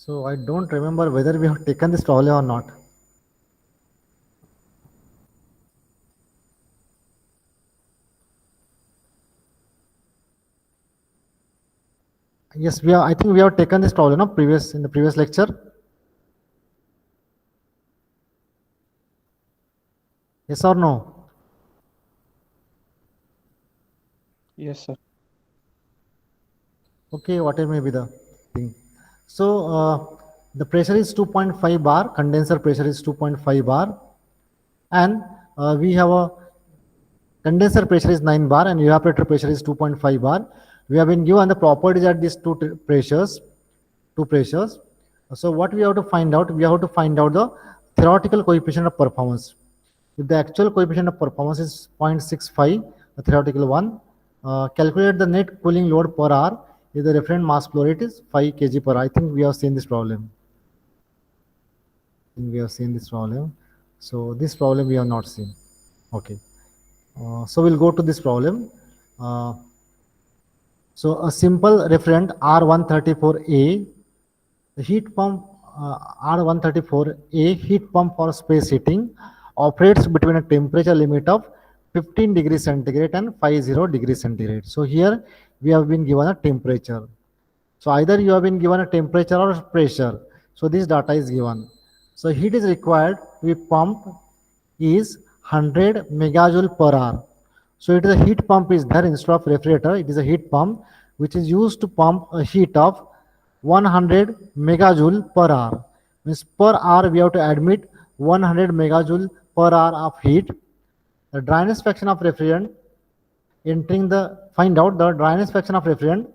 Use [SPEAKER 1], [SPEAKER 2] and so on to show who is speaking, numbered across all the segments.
[SPEAKER 1] So I don't remember whether we have taken this problem or not. Yes, we have. I think we have taken this problem, no, previous in the previous lecture. Yes or no?
[SPEAKER 2] Yes, sir.
[SPEAKER 1] Okay, whatever may be the thing. So the pressure is 2.5 bar. Condenser pressure is 2.5 bar, and we have a condenser pressure is 9 bar and evaporator pressure is 2.5 bar. We have been given the properties at these two pressures. So what we have to find out? We have to find out the theoretical coefficient of performance. If the actual coefficient of performance is 0.65, the theoretical one, calculate the net cooling load per hour if the referent mass flow rate is 5 kg per hour. I think we have seen this problem. We have seen this problem. So this problem we have not seen. Okay. So we'll go to this problem. Uh, so a simple refrigerant R134A, the heat pump R134A heat pump for space heating operates between a temperature limit of 15 degrees centigrade and 50 degrees centigrade. So here we have been given a temperature. So either you have been given a temperature or pressure. So this data is given. So heat is required to be pumped is 100 megajoule per hour. So it is a heat pump is there instead of refrigerator. It is a heat pump which is used to pump a heat of 100 megajoule per hour. Means per hour we have to admit 100 megajoule per hour of heat. The dryness fraction of refrigerant entering the find out the dryness fraction of refrigerant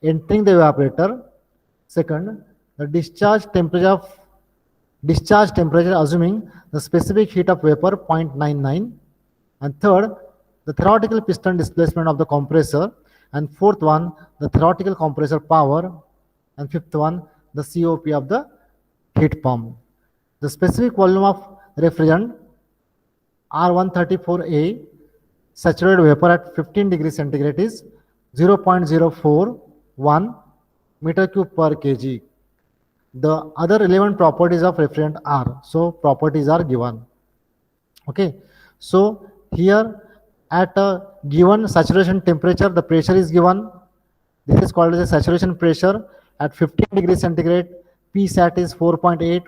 [SPEAKER 1] entering the evaporator. Second, the discharge temperature assuming the specific heat of vapor 0.99. And third, the theoretical piston displacement of the compressor. And fourth one, the theoretical compressor power. And fifth one, the COP of the heat pump. The specific volume of refrigerant R134A saturated vapor at 15 degrees centigrade is 0.041 meter cube per kg. The other relevant properties of refrigerant are, so properties are given. Okay, so here at a given saturation temperature, the pressure is given. This is called as a saturation pressure. At 15 degrees centigrade, Psat is 4.8.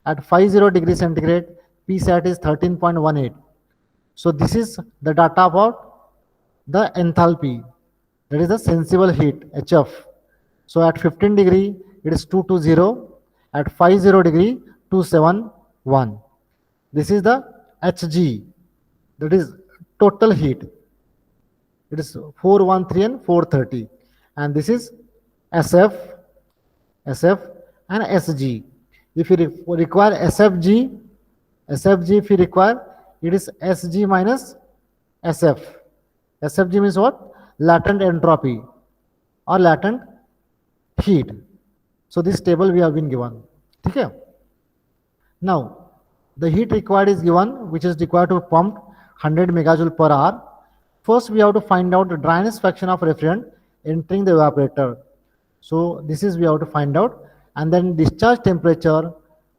[SPEAKER 1] At 50 degrees centigrade, Psat is 13.18. So this is the data about the enthalpy, that is the sensible heat, HF. So at 15 degree, it is 220. At 50 degree, 271. This is the Hg, that is total heat. It is 413 and 430. And this is SF, SF and SG. If you require SFG, SFG if you require, it is SG minus SF. SFG means what? Latent entropy or latent heat. So this table we have been given. Okay. Now the heat required is given, which is required to pump 100 megajoule per hour. First we have to find out the dryness fraction of refrigerant entering the evaporator. So this is we have to find out, and then discharge temperature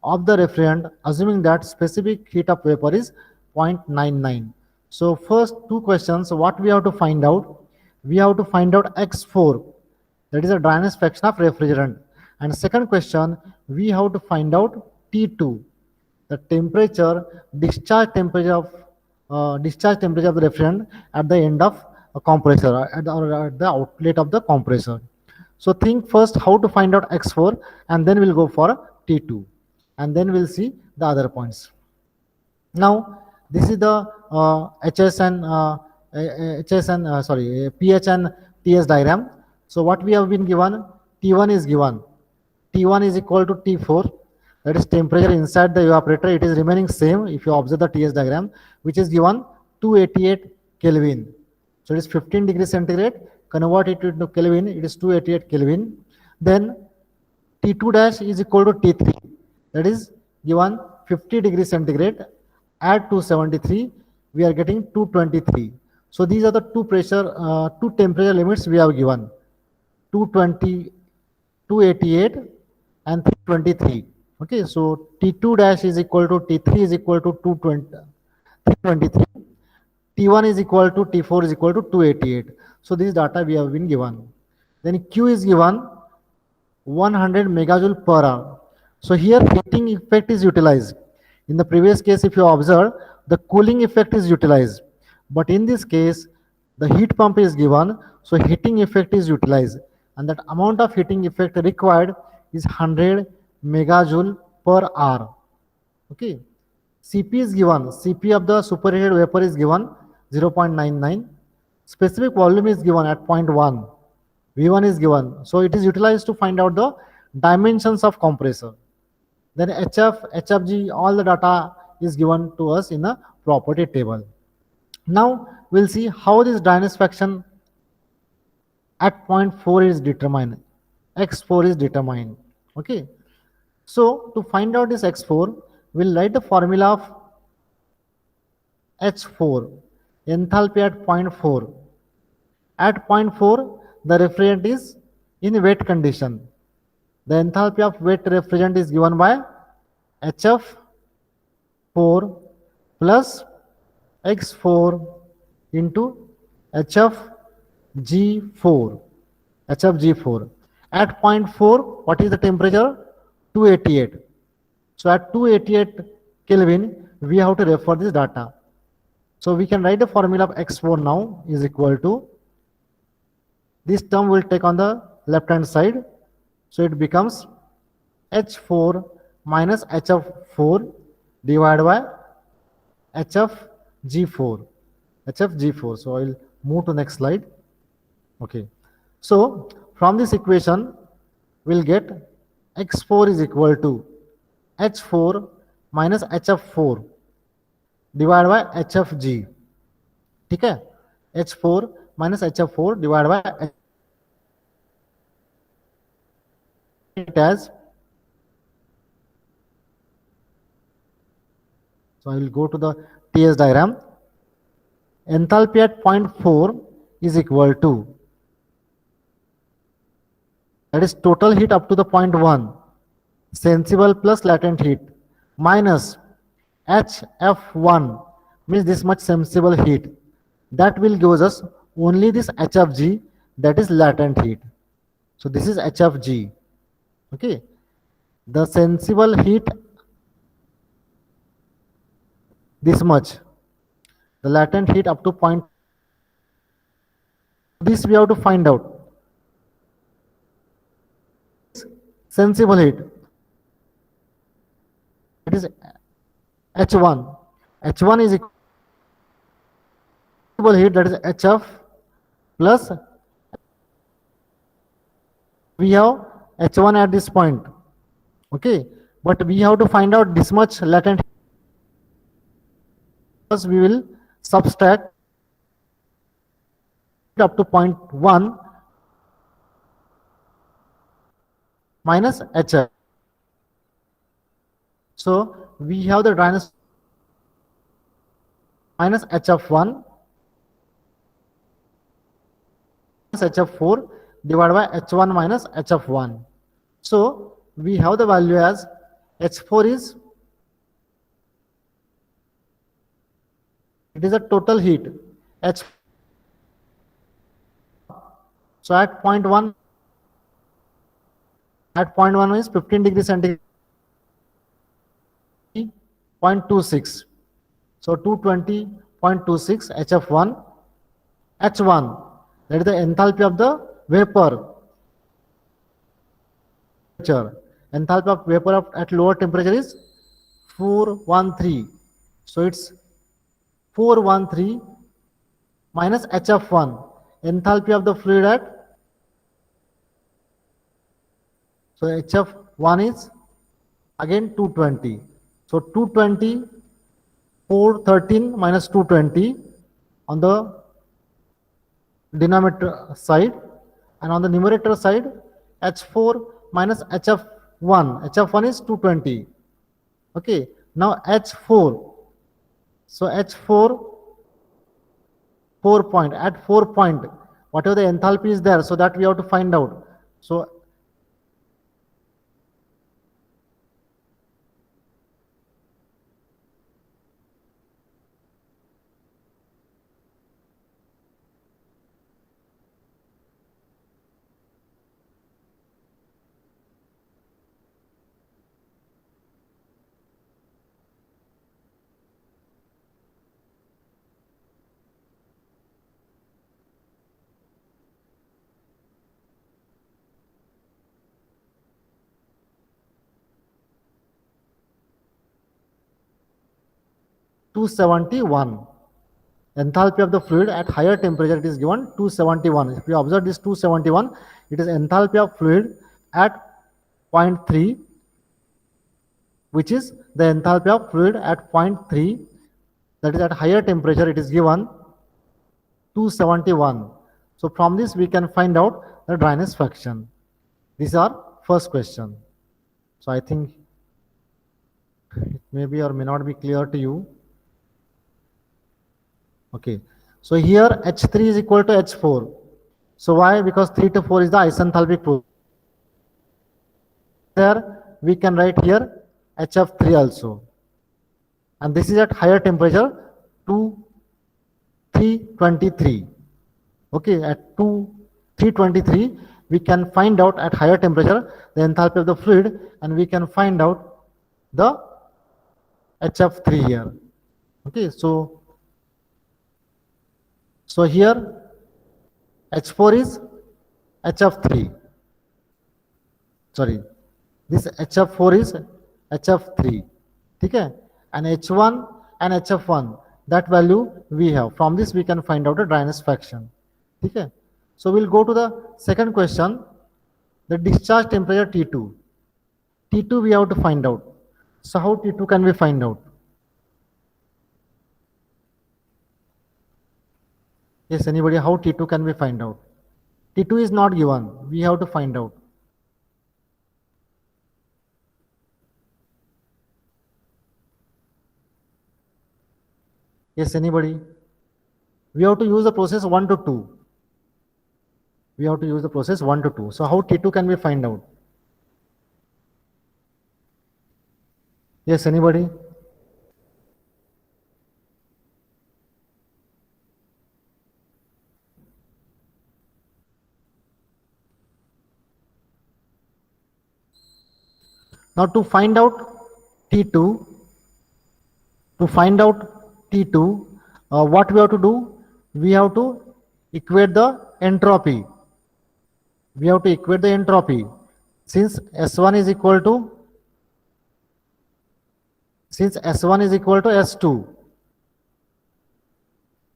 [SPEAKER 1] of the refrigerant assuming that specific heat of vapor is 0.99. So first two questions, what we have to find out? We have to find out X4, that is a dryness fraction of refrigerant. And second question, we have to find out T2, the temperature, discharge temperature of the refrigerant at the end of a compressor, or at the outlet of the compressor. So think first how to find out X4, and then we'll go for T2, and then we'll see the other points. Now this is the pH and TS diagram. So what we have been given, T1 is given. T1 is equal to T4, that is temperature inside the evaporator. It is remaining same if you observe the TS diagram, which is given 288 Kelvin. So it is 15 degrees centigrade. Convert it into Kelvin, it is 288 Kelvin. Then T2 dash is equal to T3, that is given 50 degrees centigrade. Add 273, we are getting 223. So these are the two temperature limits we have given: 220, 288 and 323. Okay, so T2 dash is equal to T3 is equal to 323. T1 is equal to T4 is equal to 288. So this data we have been given. Then Q is given 100 megajoule per hour. So here heating effect is utilized. In the previous case, if you observe, the cooling effect is utilized. But in this case, the heat pump is given, so heating effect is utilized. And that amount of heating effect required is 100 megajoule per hour. Okay. Cp is given. Cp of the superheated vapor is given 0.99. Specific volume is given at 0.1. V1 is given. So it is utilized to find out the dimensions of compressor. Then HF, HFG, all the data is given to us in a property table. Now we'll see how this dryness fraction at point 4 is determined. X4 is determined. Okay. So to find out this X4, we'll write the formula of H4, enthalpy at point 4. At point 4, the refrigerant is in wet condition. The enthalpy of wet refrigerant is given by HF4 plus X4 into HFG4. HFG4. At point 4, what is the temperature? 288. So at 288 Kelvin, we have to refer this data. So we can write the formula of X4 now is equal to, this term will take on the left hand side. So it becomes H4 minus HF4 divided by HFG4. HFG4. So I will move to next slide. Okay. So from this equation, we'll get X4 is equal to H4 minus HF4 divided by HFG. ठीक है? H4 minus HF4 divided by it as, so I will go to the TS diagram. Enthalpy at point 4 is equal to, that is total heat up to the point 1, sensible plus latent heat, minus HF1, means this much sensible heat. That will give us only this HFG, that is latent heat. So this is HFG. Okay. The sensible heat, this much. The latent heat up to point. This we have to find out. Sensible heat. It is H1. H1 is equal to heat, that is HF plus, we have H1 at this point. Okay. But we have to find out this much latent heat. First we will subtract up to point 1 minus HF. So we have the dryness minus HF1 minus HF4 divided by H1 minus HF1. So we have the value as H4 is, it is a total heat. H. So at point 1, is 15 degrees centigrade, 0.26. So 220.26 HF1, H1, that is the enthalpy of the vapor. Enthalpy of vapor at lower temperature is 413. So it's 413 minus HF1. Enthalpy of the fluid at, so HF1 is again 220. So 220, 413 minus 220 on the denominator side, and on the numerator side H4 minus HF1. HF1 is 220. Okay. Now H4. So H4, 4 point, at 4 point, whatever the enthalpy is there, so that we have to find out. So 271. Enthalpy of the fluid at higher temperature, it is given 271. If you observe this 271, it is enthalpy of fluid at 0.3, which is the enthalpy of fluid at 0.3, that is at higher temperature, it is given 271. So from this we can find out the dryness fraction. This is our first question. So I think it may be or may not be clear to you. Okay, so here H3 is equal to H4. So why? Because 3 to 4 is the isenthalpic fluid. There we can write here HF3 also. And this is at higher temperature 323. Okay, at 323 we can find out at higher temperature the enthalpy of the fluid, and we can find out the HF3 here. Okay, so here H4 is HF3. Sorry, this HF4 is HF3. Okay, and H1 and HF1, that value we have. From this we can find out a dryness fraction. Okay, so we'll go to the second question, the discharge temperature T2. T2 we have to find out. So how T2 can we find out? Yes, anybody, how T2 can we find out? T2 is not given, we have to find out. Yes, anybody? We have to use the process 1 to 2. We have to use the process 1 to 2. So how T2 can we find out? Yes, anybody? Now to find out T2, what we have to do? We have to equate the entropy. We have to equate the entropy. Since S1 is equal to S2.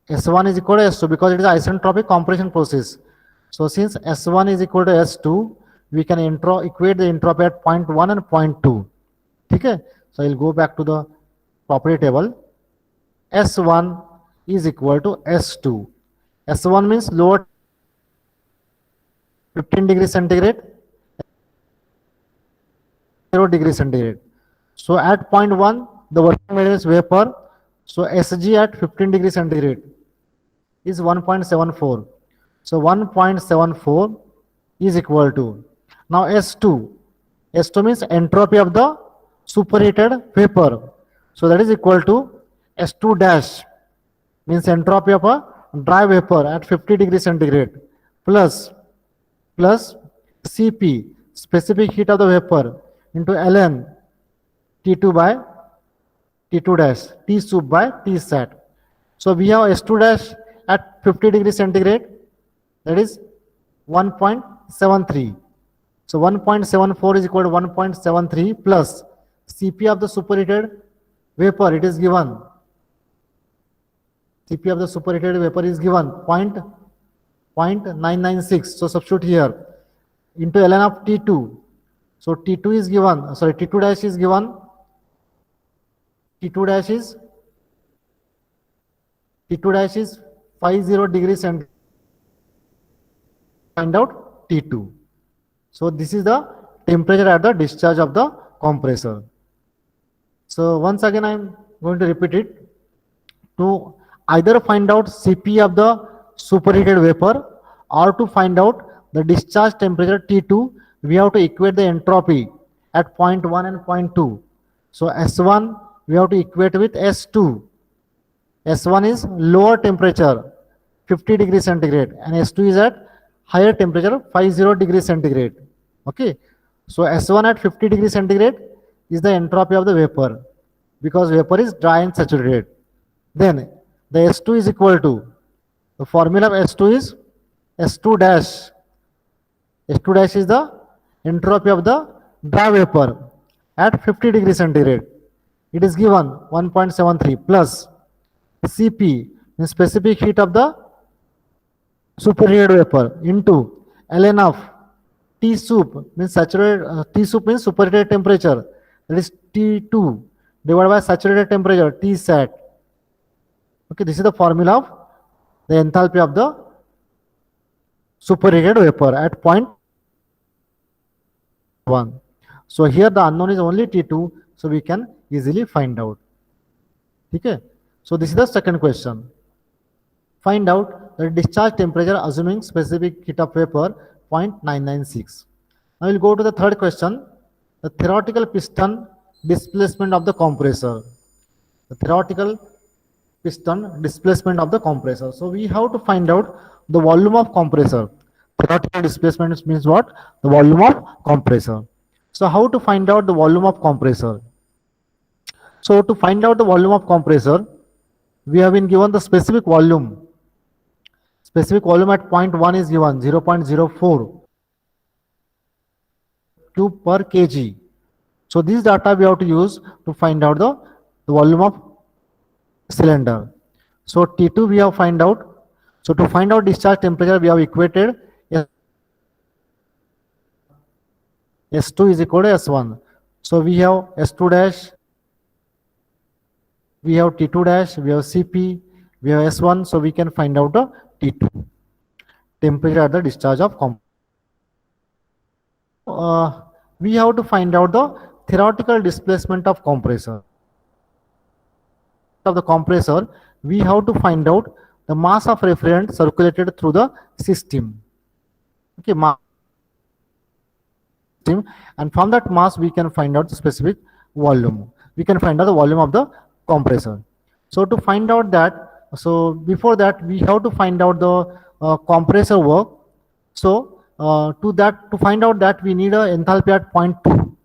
[SPEAKER 1] S1 is equal to S2 because it is isentropic compression process. So since S1 is equal to S2, we can equate the entropy at 0.1 and 0.2. Okay? So I will go back to the property table. S1 is equal to S2. S1 means lower 15 degrees centigrade, 0 degrees centigrade. So at 0.1, the working medium is vapor. So Sg at 15 degrees centigrade is 1.74. So 1.74 is equal to, now S2. S2 means entropy of the superheated vapor. So that is equal to S2 dash, means entropy of a dry vapor at 50 degrees centigrade, plus Cp, specific heat of the vapor, into ln T2 by T2 dash, T sub by T sat. So we have S2 dash at 50 degrees centigrade, that is 1.73. So 1.74 is equal to 1.73 plus Cp of the superheated vapor, it is given. Cp of the superheated vapor is given 0.996. So substitute here into ln of T2. So T2 is given, sorry, T2 dash is given. T2 dash is 50 degrees centigrade. Find out T2. So this is the temperature at the discharge of the compressor. So once again I am going to repeat it. To either find out Cp of the superheated vapor or to find out the discharge temperature T2, we have to equate the entropy at 0.1 and 0.2. So S1 we have to equate with S2. S1 is lower temperature 50 degrees centigrade and S2 is at higher temperature 50 degrees centigrade. Okay, so S1 at 50 degrees centigrade is the entropy of the vapor because vapor is dry and saturated. Then the S2 is equal to, the formula of S2 is S2 dash. S2 dash is the entropy of the dry vapor at 50 degrees centigrade. It is given 1.73 plus Cp means specific heat of the superheated vapor into ln of T soup means saturated T soup means superheated temperature, that is T2 divided by saturated temperature T sat. Okay, this is the formula of the enthalpy of the superheated vapor at point 1. So here the unknown is only T2, so we can easily find out. Okay, so this is the second question. Find out the discharge temperature assuming specific heat of vapor 0.996. Now we'll go to the third question, the theoretical piston displacement of the compressor. The theoretical piston displacement of the compressor. So we have to find out the volume of compressor. Theoretical displacement means what? The volume of compressor. So how to find out the volume of compressor? So to find out the volume of compressor, we have been given the specific volume. Specific volume at point 1 is given 0.04 cube per kg. So this data we have to use to find out the volume of cylinder. So T2 we have find out. So to find out discharge temperature, we have equated S2 is equal to S1. So we have S2 dash, we have T2 dash, we have Cp, we have S1. So we can find out the T2 temperature at the discharge of compressor. We have to find out the theoretical displacement of compressor. Of the compressor, we have to find out the mass of refrigerant circulated through the system. Okay, mass, and from that mass we can find out the specific volume. We can find out the volume of the compressor. So to find out that, so before that we have to find out the compressor work. So to find out that we need a enthalpy at point 2.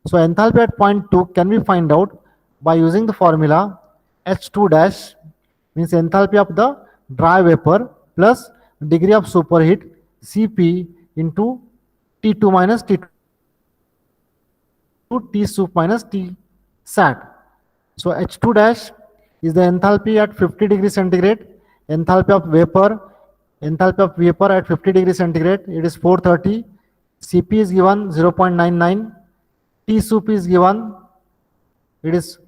[SPEAKER 1] So enthalpy at point 2 can we find out by using the formula H2 dash means enthalpy of the dry vapor plus degree of superheat Cp into T2 minus T2 T soup minus T sat. So H2 dash is the enthalpy at 50 degrees centigrade, enthalpy of vapor at 50 degrees centigrade, it is 430. Cp is given 0.99. T soup is given, it is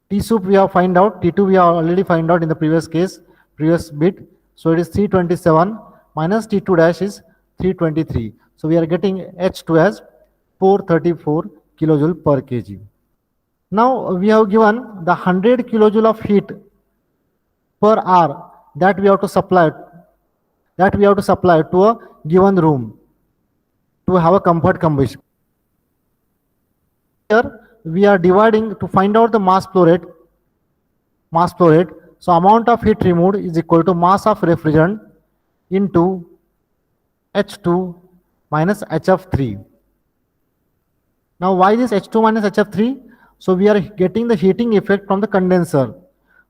[SPEAKER 1] T soup we have find out, T2 we have already find out in the previous bit. So it is 327 minus T2 dash is 323. So we are getting H2 as 434 kilojoule per kg. Now we have given the 100 kilojoule of heat per hour that we have to supply to a given room to have a comfort combustion. Here we are dividing to find out the mass flow rate. So amount of heat removed is equal to mass of refrigerant into H2 minus HF3. Now why this H2 minus HF3? So we are getting the heating effect from the condenser.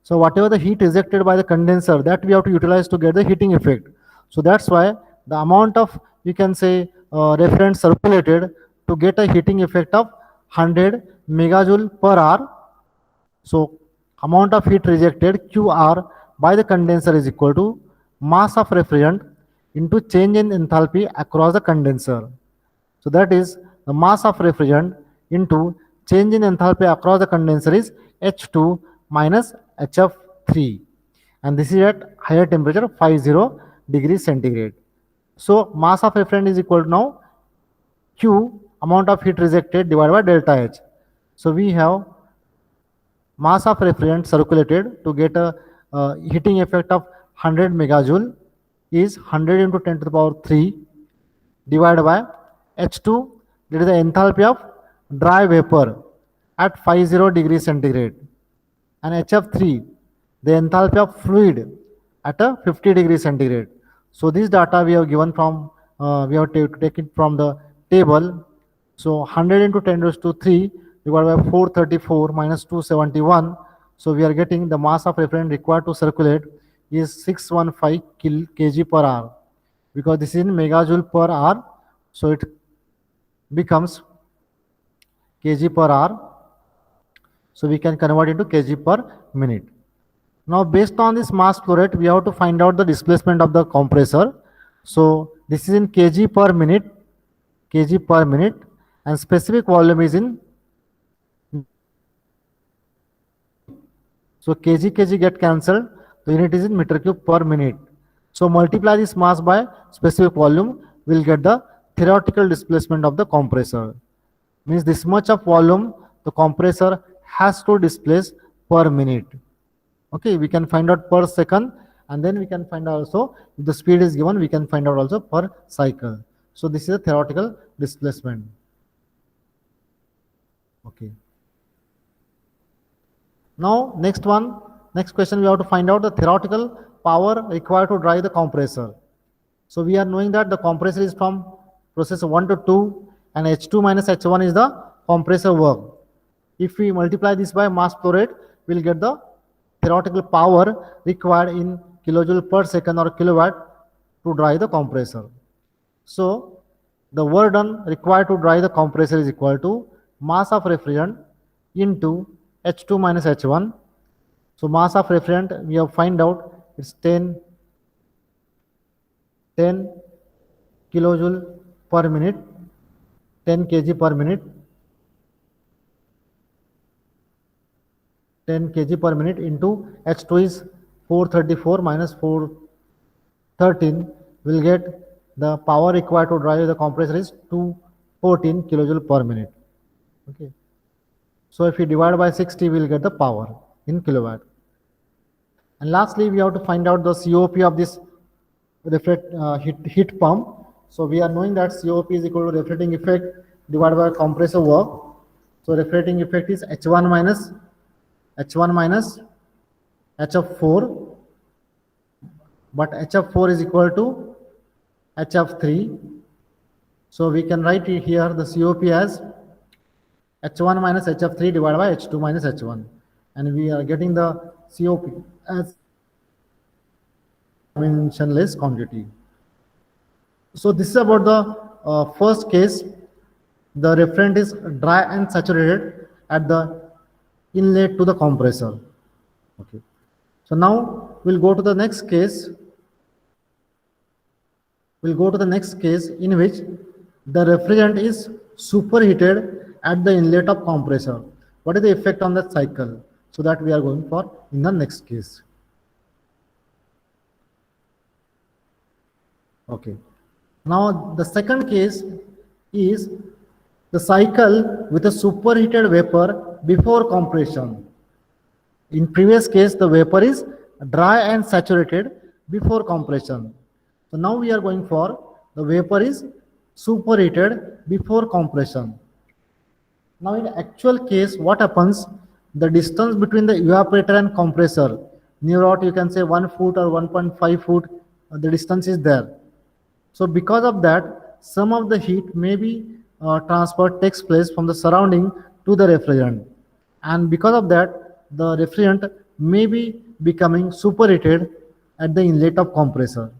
[SPEAKER 1] So whatever the heat ejected by the condenser, that we have to utilize to get the heating effect. So that's why the amount of, you can say, refrigerant circulated to get a heating effect of 100 megajoule per hour. So amount of heat rejected QR by the condenser is equal to mass of refrigerant into change in enthalpy across the condenser. So that is the mass of refrigerant into change in enthalpy across the condenser is H2 minus HF3, and this is at higher temperature 50 degrees centigrade. So mass of refrigerant is equal to now Q amount of heat rejected divided by delta H. So we have mass of refrigerant circulated to get a heating effect of 100 megajoule is 100 into 10 to the power 3 divided by H2, that is the enthalpy of dry vapor at 50 degrees centigrade, and HF3, the enthalpy of fluid at a 50 degrees centigrade. So this data we have given from, we have to take it from the table. So 100 into 10 raised to 3 divided by 434 minus 271. So we are getting the mass of refrigerant required to circulate is 615 kg per hour, because this is in megajoule per hour. So it becomes kg per hour. So we can convert into kg per minute. Now, based on this mass flow rate, we have to find out the displacement of the compressor. So, this is in kg per minute, and specific volume is in. So, kg get cancelled. The unit is in meter cube per minute. So, multiply this mass by specific volume, we'll get the theoretical displacement of the compressor. Means this much of volume the compressor has to displace per minute. Okay, we can find out per second, and then we can find out also if the speed is given, we can find out also per cycle. So this is a theoretical displacement. Okay. Now next question, we have to find out the theoretical power required to drive the compressor. So we are knowing that the compressor is from process 1 to 2, and H2 minus H1 is the compressor work. If we multiply this by mass flow rate, we'll get the theoretical power required in kilojoule per second or kilowatt to drive the compressor. So the work done required to drive the compressor is equal to mass of refrigerant into H2 minus H1. So mass of refrigerant we have find out it's 10 kilojoule per minute, 10 kg per minute, 10 kg per minute into H2 is 434 minus 413, will get the power required to drive the compressor is 214 kilojoule per minute. Okay. So if we divide by 60, we will get the power in kilowatt. And lastly, we have to find out the COP of this heat pump. So we are knowing that COP is equal to reflecting effect divided by compressor work. So reflecting effect is H1 minus HF4, but HF4 is equal to HF3. So we can write it here the COP as H1 minus HF3 divided by H2 minus H1, and we are getting the COP as dimensionless quantity. So this is about the first case. The refrigerant is dry and saturated at the inlet to the compressor. Okay. So now we'll go to the next case. We'll go to the next case in which the refrigerant is superheated at the inlet of compressor. What is the effect on that cycle? So that we are going for in the next case. Okay. Now the second case is the cycle with a superheated vapor before compression. In previous case, the vapor is dry and saturated before compression. So now we are going for the vapor is superheated before compression. Now in actual case, what happens? The distance between the evaporator and compressor, near out you can say 1 foot or 1.5 foot, the distance is there. So because of that, some of the heat may be transferred takes place from the surrounding to the refrigerant. And because of that, the refrigerant may be becoming superheated at the inlet of compressor.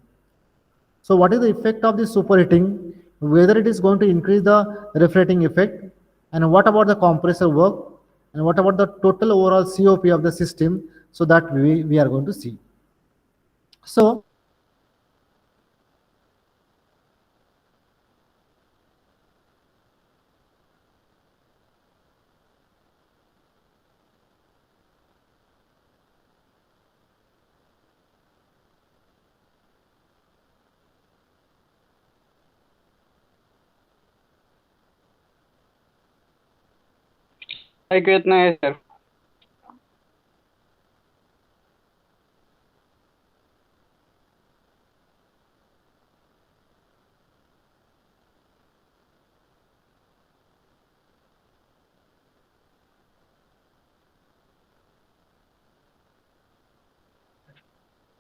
[SPEAKER 1] So what is the effect of this superheating? Whether it is going to increase the refrigerating effect, and what about the compressor work, and what about the total overall COP of the system, so that we are going to see. So
[SPEAKER 2] ऐकू येत नाही sir.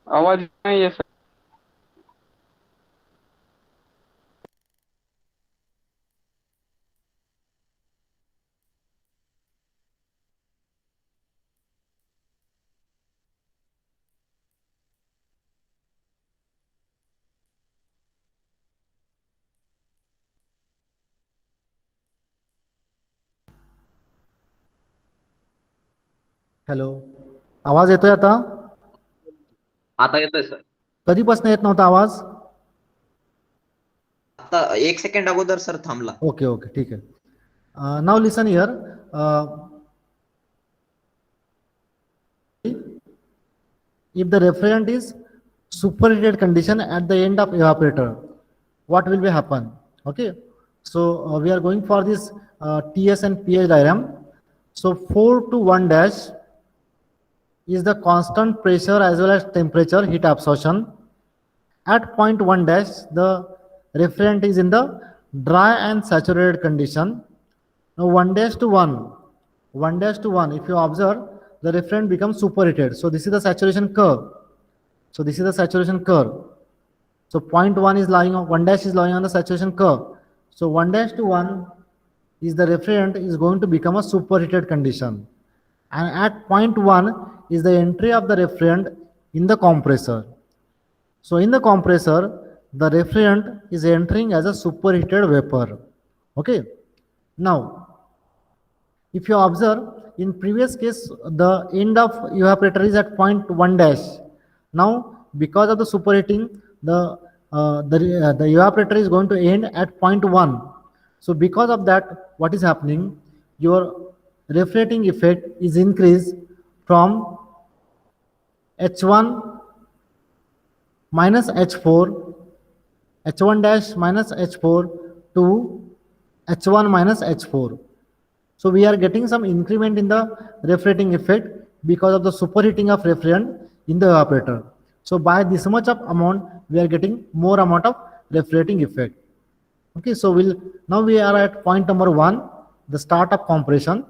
[SPEAKER 2] आवाज नाही आहे sir.
[SPEAKER 1] Hello, आवाज येतोय आता?
[SPEAKER 3] आता येतोय सर.
[SPEAKER 1] कधीपासून येत नव्हता आवाज?
[SPEAKER 3] आता 1 सेकंड अगोदर सर थांबला.
[SPEAKER 1] ओके ओके, ठीक आहे. Now listen here. If the refrigerant is superheated condition at the end of evaporator, what will be happen? Okay, so we are going for this TS and pH diagram. So 4 to 1 dash is the constant pressure as well as temperature heat absorption. At point 1 dash, the refrigerant is in the dry and saturated condition. Now 1 dash to 1, 1 dash to 1, if you observe, the refrigerant becomes superheated. So this is the saturation curve. So this is the saturation curve. So point 1 is lying on, 1 dash is lying on the saturation curve. So 1 dash to 1 is the refrigerant is going to become a superheated condition. And at point 1 is the entry of the refrigerant in the compressor. So in the compressor, the refrigerant is entering as a superheated vapor. Okay. Now, if you observe, in previous case, the end of evaporator is at point 1 dash. Now, because of the superheating, the evaporator is going to end at point 1. So because of that, what is happening? Your refracting effect is increased from H1 minus H4, H1 dash minus H4 to H1 minus H4. So we are getting some increment in the refracting effect because of the superheating of refrigerant in the evaporator. So by this much of amount, we are getting more amount of refracting effect. Okay, so now we are at point number 1, the start of compression.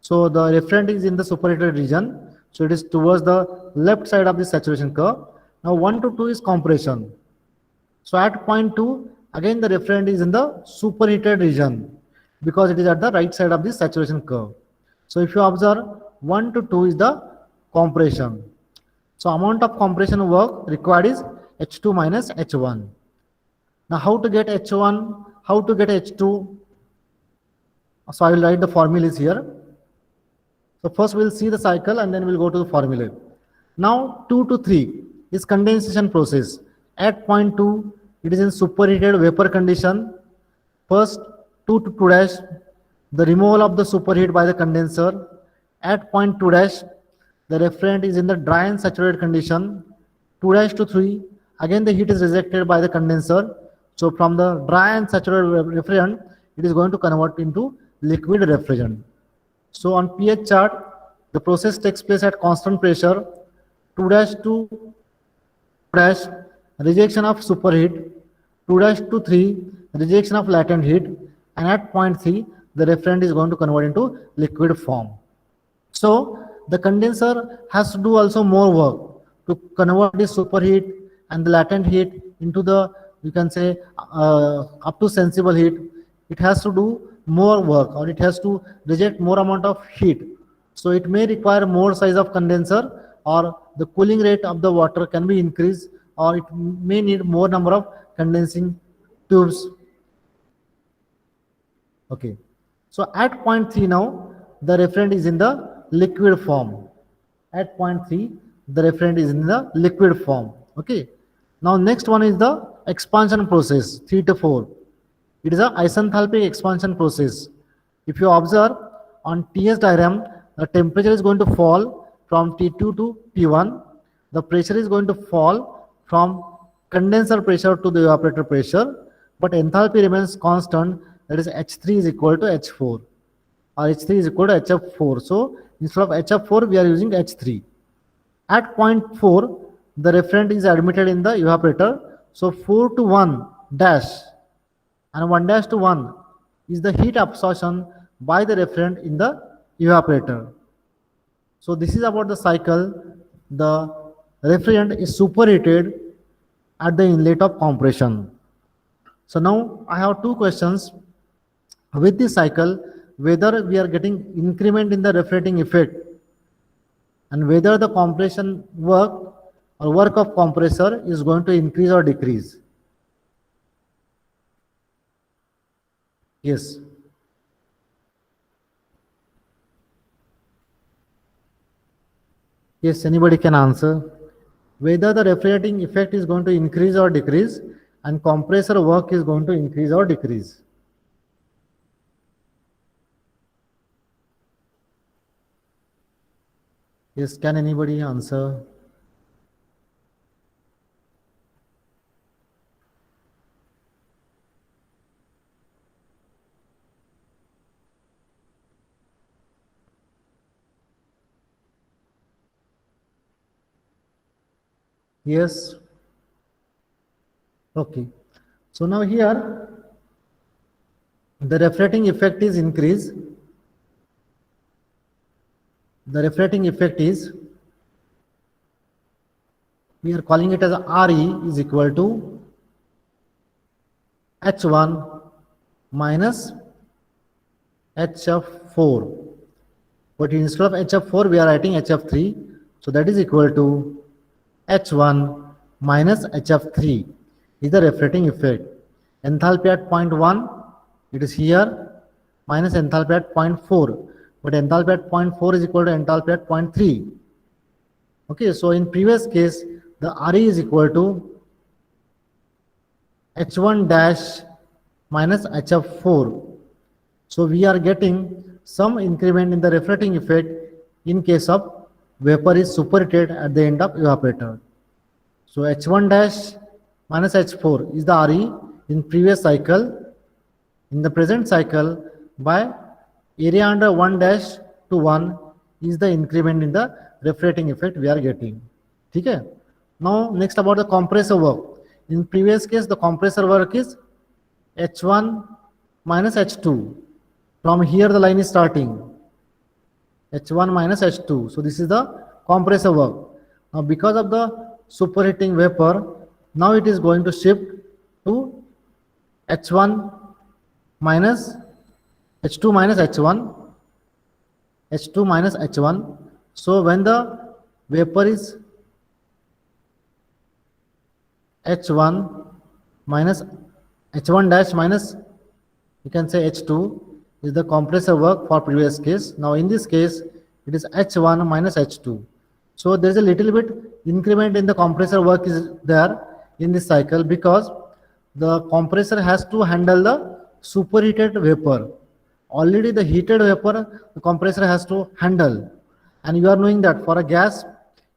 [SPEAKER 1] So the refrigerant is in the superheated region. So it is towards the left side of the saturation curve. Now 1 to 2 is compression. So at point 2, again the refrigerant is in the superheated region because it is at the right side of the saturation curve. So if you observe, 1 to 2 is the compression. So amount of compression work required is H2 minus H1. Now how to get H1, how to get H2? So I will write the formulas here. So first we'll see the cycle and then we'll go to the formula. Now 2 to 3 is condensation process. At point 2, it is in superheated vapor condition. First 2 to 2 dash, the removal of the superheat by the condenser. At point 2 dash, the refrigerant is in the dry and saturated condition. 2 dash to 3, again the heat is rejected by the condenser. So from the dry and saturated refrigerant, it is going to convert into liquid refrigerant. So on pH chart, the process takes place at constant pressure. 2 dash to 2 dash, rejection of superheat. 2 dash to 3, rejection of latent heat. And at point 3, the refrigerant is going to convert into liquid form. So the condenser has to do also more work to convert this superheat and the latent heat into the, you can say, up to sensible heat. It has to do more work, or it has to reject more amount of heat. So it may require more size of condenser, or the cooling rate of the water can be increased, or it may need more number of condensing tubes. Okay. So at point 3 now, the refrigerant is in the liquid form. At point 3, the refrigerant is in the liquid form. Okay. Now next one is the expansion process, 3 to 4. It is a isenthalpic expansion process. If you observe on TS diagram, the temperature is going to fall from T2 to T1. The pressure is going to fall from condenser pressure to the evaporator pressure, but enthalpy remains constant, that is H3 is equal to H4, or H3 is equal to HF4. So instead of HF4, we are using H3. At point 4, the refrigerant is admitted in the evaporator. So 4 to 1 dash and 1 dash to 1 is the heat absorption by the refrigerant in the evaporator. So this is about the cycle. The refrigerant is superheated at the inlet of compression. So now I have two questions. With this cycle, whether we are getting increment in the refrigerating effect and whether the compression work or work of compressor is going to increase or decrease. Yes. Yes, anybody can answer. whether the refrigerating effect is going to increase or decrease, and compressor work is going to increase or decrease. Yes, can anybody answer? Yes. Okay. So now here the refracting effect is increased. The refracting effect is, we are calling it as RE is equal to H1 minus HF4. But instead of HF4 we are writing HF3. So that is equal to H1 minus HF3 is the refracting effect. Enthalpy at point 1, it is here, minus enthalpy at point 4. But enthalpy at point 4 is equal to enthalpy at point 3. Okay, so in previous case, the RE is equal to H1 dash minus HF4. So we are getting some increment in the refracting effect in case of vapor is superheated at the end of evaporator. So H1 dash minus H4 is the RE in previous cycle. In the present cycle, by area under 1 dash to 1 is the increment in the refracting effect we are getting. Okay? Now next about the compressor work. In previous case, the compressor work is H1 minus H2. From here the line is starting. H1 minus H2. So this is the compressor work. Now because of the superheating vapor, now it is going to shift to H1 minus H2 minus H1. H2 minus H1. So when the vapor is H1 minus H1 dash minus, you can say H2 is the compressor work for previous case. Now in this case it is H1 minus H2. So there is a little bit increment in the compressor work is there in this cycle, because the compressor has to handle the superheated vapor. Already the heated vapor the compressor has to handle, and you are knowing that for a gas,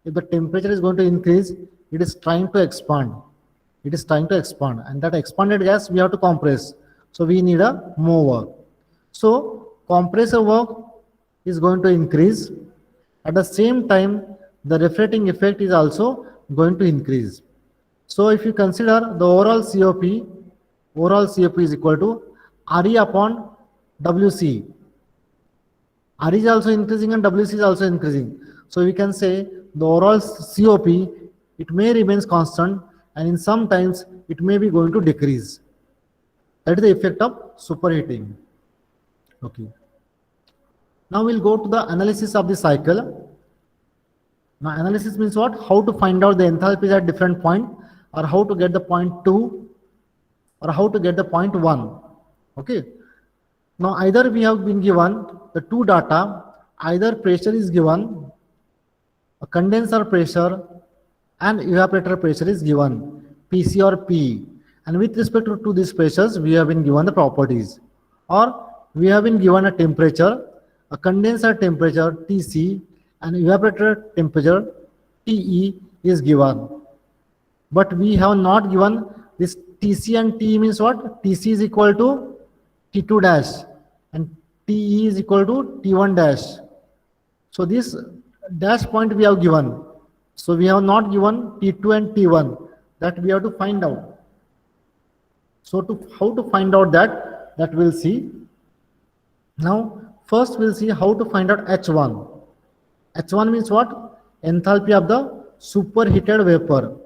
[SPEAKER 1] if the temperature is going to increase, it is trying to expand. It is trying to expand, and that expanded gas we have to compress. So we need a more work. So compressor work is going to increase. At the same time, the refracting effect is also going to increase. So if you consider the overall COP is equal to RE upon WC. RE is also increasing and WC is also increasing. So we can say the overall COP, it may remains constant, and in some times it may be going to decrease. That is the effect of superheating. Okay. Now we'll go to the analysis of the cycle. Now analysis means what? How to find out the enthalpies at different point, or how to get the point 2, or how to get the point 1. Okay. Now either we have been given the two data, either pressure is given, a condenser pressure and evaporator pressure is given, PC or PE. And with respect to these pressures, we have been given the properties, or we have been given a temperature, a condenser temperature TC and evaporator temperature TE is given. But we have not given this TC and TE means what? TC is equal to T2 dash and TE is equal to T1 dash. So this dash point we have given. So we have not given T2 and T1, that we have to find out. So how to find out that we'll see. Now first we'll see how to find out H1. H1 means what? Enthalpy of the superheated vapor.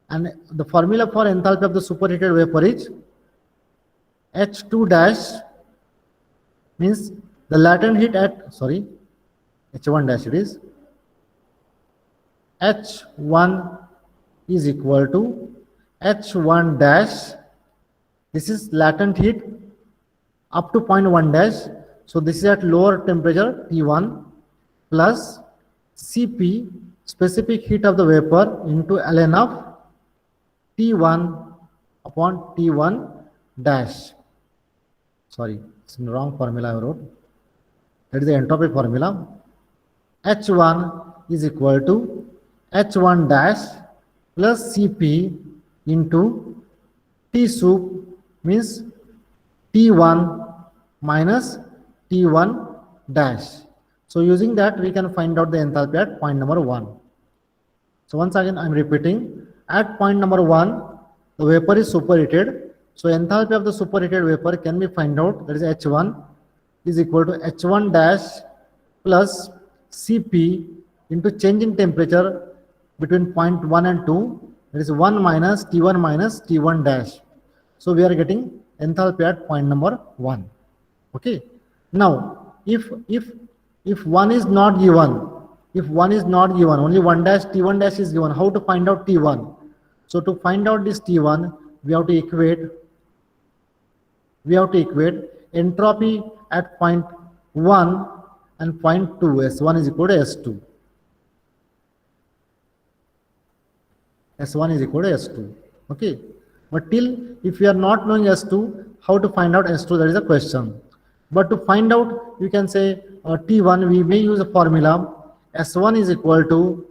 [SPEAKER 1] And the formula for enthalpy of the superheated vapor is H2 dash, means the latent heat at, H1 dash it is. H1 is equal to H1 dash. This is latent heat up to 0.1 dash. So this is at lower temperature T1 plus Cp specific heat of the vapor into ln of T1 upon T1 dash. Sorry, it's in the wrong formula I wrote. That is the entropy formula. H1 is equal to H1 dash plus Cp into T soup means T1 minus T1 dash. So using that we can find out the enthalpy at point number 1. So once again I am repeating, at point number 1 the vapor is superheated. So enthalpy of the superheated vapor can be find out, that is H1 is equal to H1 dash plus Cp into change in temperature between point 1 and 2, that is 1 minus T1 dash. So we are getting enthalpy at point number 1. Okay. Now if 1 is not given, only 1 dash T1 dash is given, how to find out T1? So to find out this T1, we have to equate entropy at point 1 and point 2. S1 is equal to S2. S1 is equal to S2. Okay. But till if we are not knowing S2, how to find out S2? That is a question. But to find out, you can say T1, we may use a formula S1 is equal to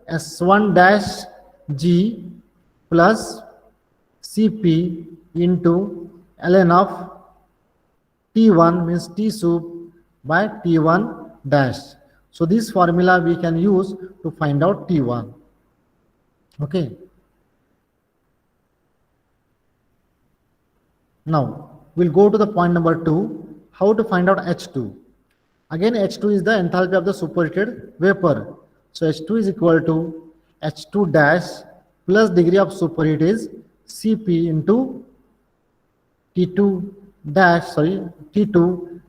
[SPEAKER 1] S1 dash G plus Cp into ln of T1 means T soup by T1 dash. So this formula we can use to find out T1. Okay. Now we'll go to the point number 2, how to find out H2. Again H2 is the enthalpy of the superheated vapor. So H2 is equal to H2 dash plus degree of superheat is Cp into T2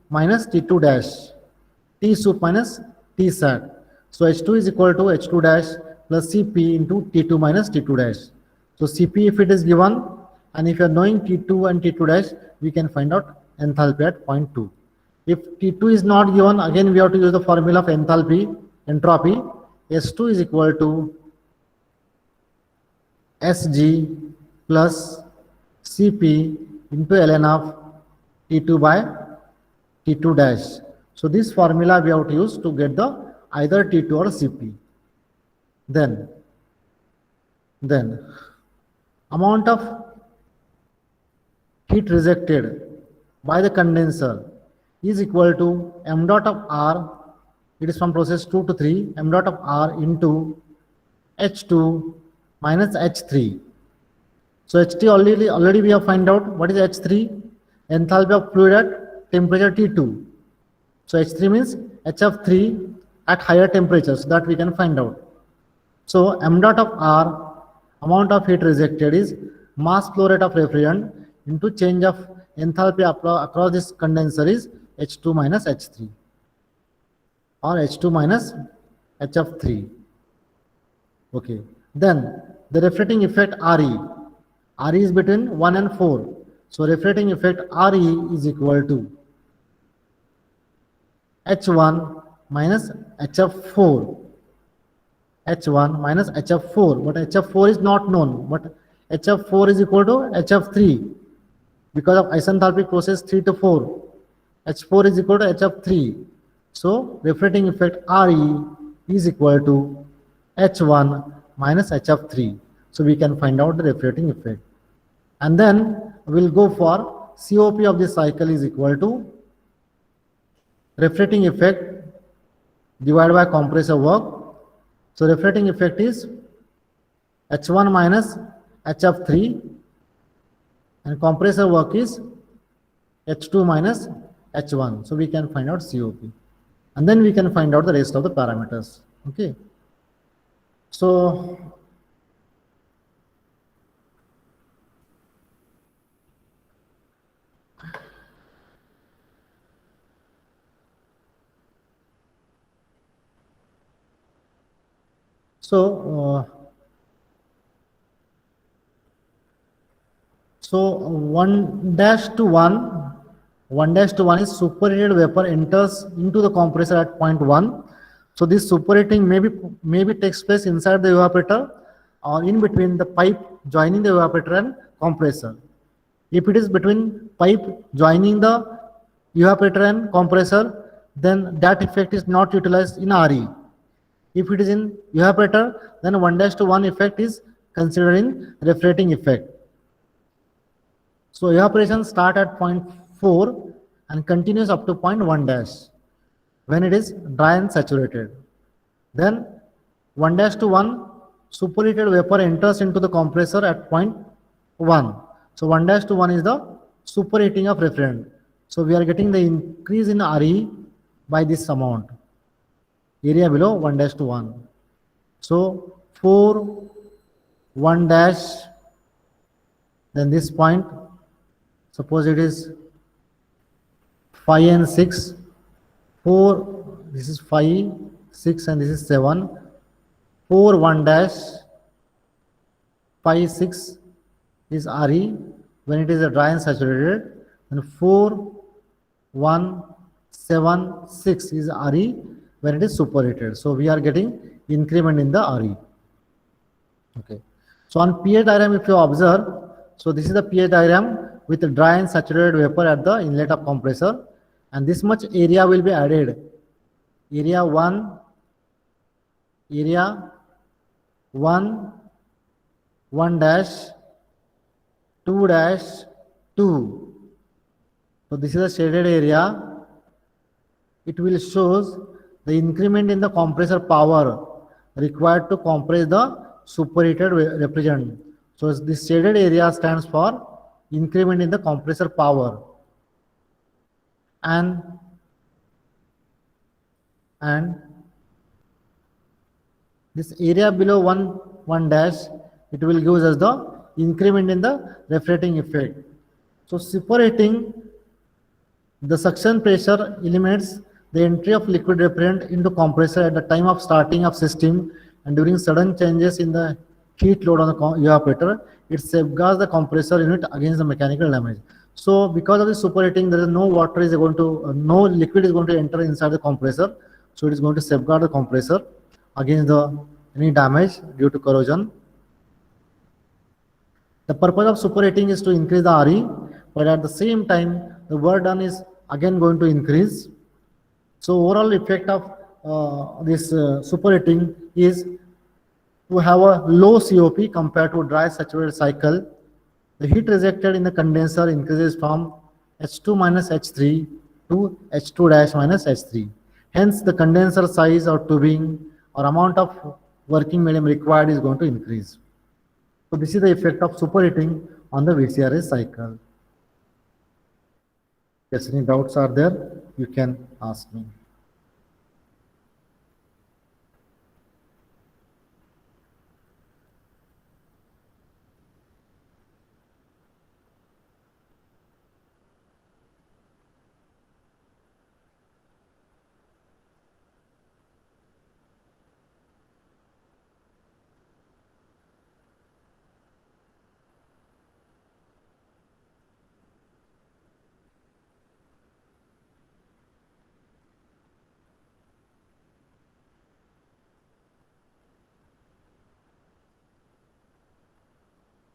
[SPEAKER 1] minus T2 dash, T soup minus T sat. So H2 is equal to H2 dash plus Cp into T2 minus T2 dash. So Cp if it is given, and if you are knowing T2 and T2 dash, we can find out enthalpy at point 2. If T2 is not given, again we have to use the formula of entropy. S2 is equal to Sg plus Cp into ln of T2 by T2 dash. So this formula we have to use to get the either T2 or Cp. Then amount of heat rejected by the condenser is equal to m dot of R, it is from process 2 to 3, m dot of R into H2 minus H3. So H3 already we have find out what is H3, enthalpy of fluid at temperature T2. So H3 means HF3 at higher temperatures, that we can find out. So m dot of R, amount of heat rejected, is mass flow rate of refrigerant into change of enthalpy across this condenser is H2 minus H3 or H2 minus HF3. Okay. Then the reflecting effect RE. RE is between 1 and 4. So reflecting effect RE is equal to H1 minus HF4. H1 minus HF4. But HF4 is not known. But HF4 is equal to HF3. Because of isenthalpic process 3 to 4. H4 is equal to HF3. So reflecting effect RE is equal to H1 minus HF3. So we can find out the reflecting effect. And then we'll go for COP of this cycle is equal to reflecting effect divided by compressor work. So reflecting effect is H1 minus HF3 and compressor work is H2 minus H1. So we can find out COP. And then we can find out the rest of the parameters. Okay. So So 1 dash to 1 1 dash to 1 is superheated vapor enters into the compressor at point 1. So this superheating maybe takes place inside the evaporator or in between the pipe joining the evaporator and compressor. If it is between pipe joining the evaporator and compressor, then that effect is not utilized in RE. If it is in evaporator, then 1 dash to 1 effect is considered in refracting effect. So evaporation start at point 4 and continues up to point 1 dash when it is dry and saturated. Then 1 dash to 1 superheated vapor enters into the compressor at point 1. So 1 dash to 1 is the superheating of refrigerant. So we are getting the increase in RE by this amount. Area below 1 dash to 1. So 4, 1 dash, then this point, suppose it is 5 and 6, 4, this is 5, 6 and this is 7, 4, 1 dash, 5, 6 is RE when it is a dry and saturated, and 4, 1, 7, 6 is RE when it is superheated. So we are getting increment in the RE. Okay. So on pH diagram, if you observe, so this is the pH diagram with the dry and saturated vapor at the inlet of compressor, and this much area will be added. Area 1, 1 dash, 2 dash, 2. So this is a shaded area. It will shows the increment in the compressor power required to compress the superheated refrigerant. So this shaded area stands for increment in the compressor power, and this area below 1 dash, it will give us the increment in the refracting effect. So separating the suction pressure eliminates the entry of liquid refrigerant into compressor at the time of starting of system, and during sudden changes in the heat load on the evaporator, it safeguards the compressor unit against the mechanical damage. So because of the superheating, there is no water is going to, no liquid is going to enter inside the compressor. So it is going to safeguard the compressor against any damage due to corrosion. The purpose of superheating is to increase the RE, but at the same time, the work done is again going to increase. So overall effect of this superheating is to have a low COP compared to dry saturated cycle. The heat rejected in the condenser increases from H2 minus H3 to H2 dash minus H3. Hence, the condenser size or tubing or amount of working medium required is going to increase. So this is the effect of superheating on the VCRA cycle. Yes, any doubts are there? You can ask me.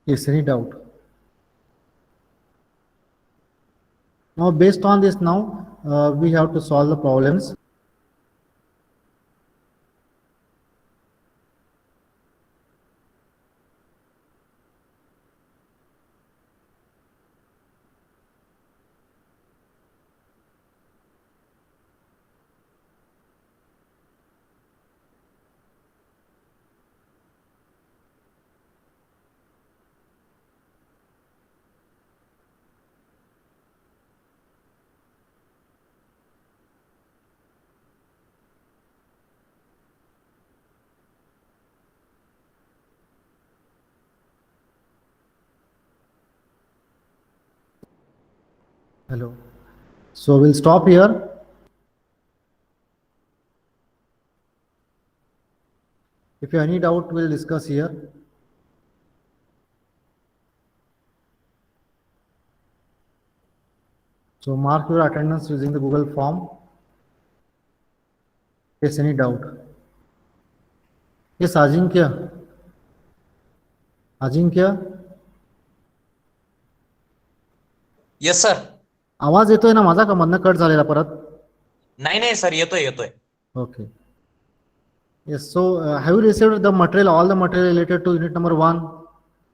[SPEAKER 1] Yes, any doubt? Now, based on this, we have to solve the problems. Hello. So we'll stop here. If you have any doubt, we'll discuss here. So mark your attendance using the Google form. Yes, any doubt? Yes, Ajinkya. Ajinkya,
[SPEAKER 4] yes sir.
[SPEAKER 1] आवाज येतोय ना माझा का मधनं cut झालेला परत?
[SPEAKER 4] नाही sir, येतोय.
[SPEAKER 1] Okay. Yes, so have you received the material, all the material related to unit number 1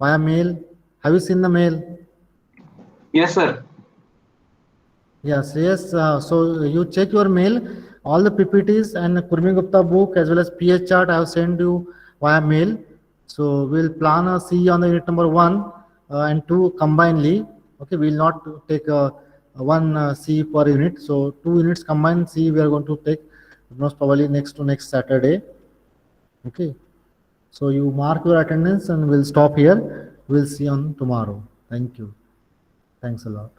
[SPEAKER 1] via mail? Have you seen the mail?
[SPEAKER 2] Yes, sir.
[SPEAKER 1] Yes. So you check your mail, all the PPTs and Kurmi Gupta book as well as PH chart I have sent you via mail. So we'll plan a C on the unit number 1 and 2 combinedly. Okay, we will not take one C per unit. So 2 units combined C we are going to take most probably next Saturday. Okay. So you mark your attendance and we'll stop here. We'll see you on tomorrow. Thank you. Thanks a lot.